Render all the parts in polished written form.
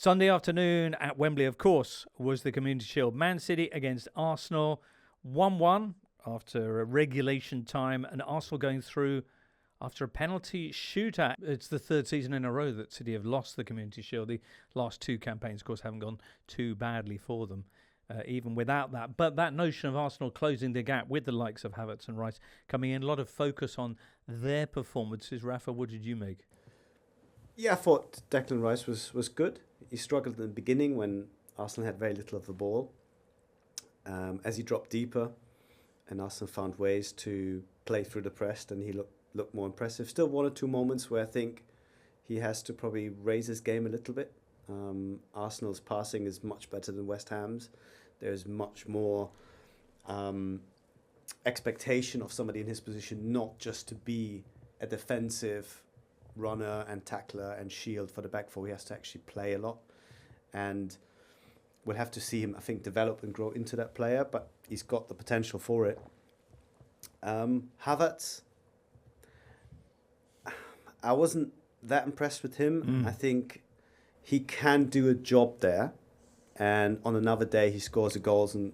Sunday afternoon at Wembley, of course, was the Community Shield. Man City against Arsenal, 1-1 after a regulation time, and Arsenal going through after a penalty shootout. It's the third season in a row that City have lost the Community Shield. The last two campaigns, of course, haven't gone too badly for them, even without that. But that notion of Arsenal closing the gap with the likes of Havertz and Rice coming in, a lot of focus on their performances. Rafa, what did you make? Yeah, I thought Declan Rice was good. He struggled in the beginning when Arsenal had very little of the ball. As he dropped deeper and Arsenal found ways to play through the press, then he looked more impressive. Still one or two moments where I think he has to probably raise his game a little bit. Arsenal's passing is much better than West Ham's. There's much more expectation of somebody in his position, not just to be a defensive runner and tackler and shield for the back four. He has to actually play a lot, and we'll have to see him, I think, develop and grow into that player, but he's got the potential for it. Havertz, I wasn't that impressed with him. I think he can do a job there, and on another day he scores a goal and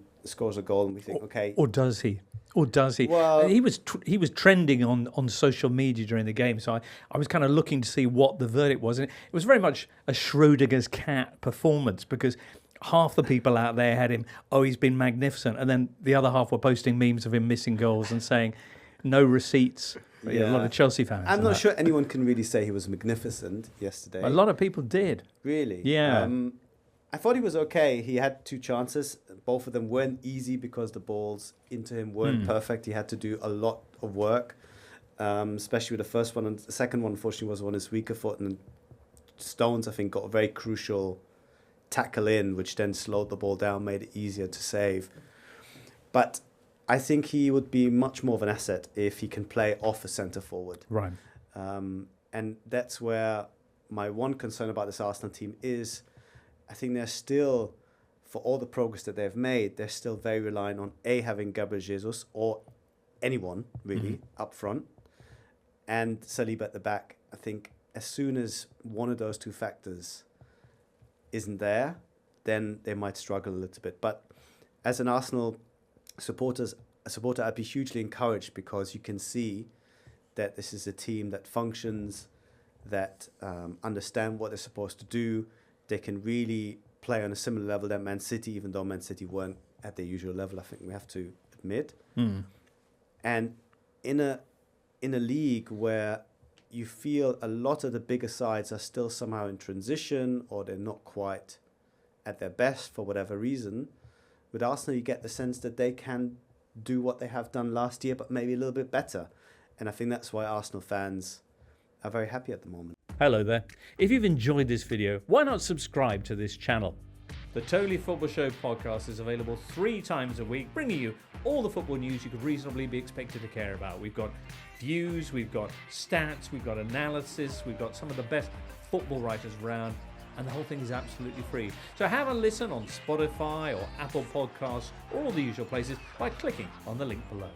we think, okay. Or does he? Well, he was trending on social media during the game, so I was kind of looking to see what the verdict was, and it was very much a Schrodinger's cat performance, because half the people out there had him, he's been magnificent, and then the other half were posting memes of him missing goals and saying no receipts. Yeah. A lot of Chelsea fans. I'm not sure anyone can really say he was magnificent yesterday. A lot of people did. Really? Yeah. I thought he was okay. He had two chances. Both of them weren't easy because the balls into him weren't perfect. He had to do a lot of work, especially with the first one. And the second one, unfortunately, was on his weaker foot. And Stones, I think, got a very crucial tackle in, which then slowed the ball down, made it easier to save. But I think he would be much more of an asset if he can play off a centre forward. Right. And that's where my one concern about this Arsenal team is, I think they're still, for all the progress that they've made, they're still very reliant on having Gabriel Jesus or anyone really up front, and Saliba at the back. I think as soon as one of those two factors isn't there, then they might struggle a little bit. But as an Arsenal supporter, I'd be hugely encouraged, because you can see that this is a team that functions, that understand what they're supposed to do. They can really play on a similar level than Man City, even though Man City weren't at their usual level, I think we have to admit. And in a league where you feel a lot of the bigger sides are still somehow in transition, or they're not quite at their best for whatever reason, with Arsenal you get the sense that they can do what they have done last year, but maybe a little bit better. And I think that's why Arsenal fans are very happy at the moment. Hello there. If you've enjoyed this video, why not subscribe to this channel? The Totally Football Show podcast is available 3 times a week, bringing you all the football news you could reasonably be expected to care about. We've got views, we've got stats, we've got analysis, we've got some of the best football writers around, and the whole thing is absolutely free. So have a listen on Spotify or Apple Podcasts or all the usual places by clicking on the link below.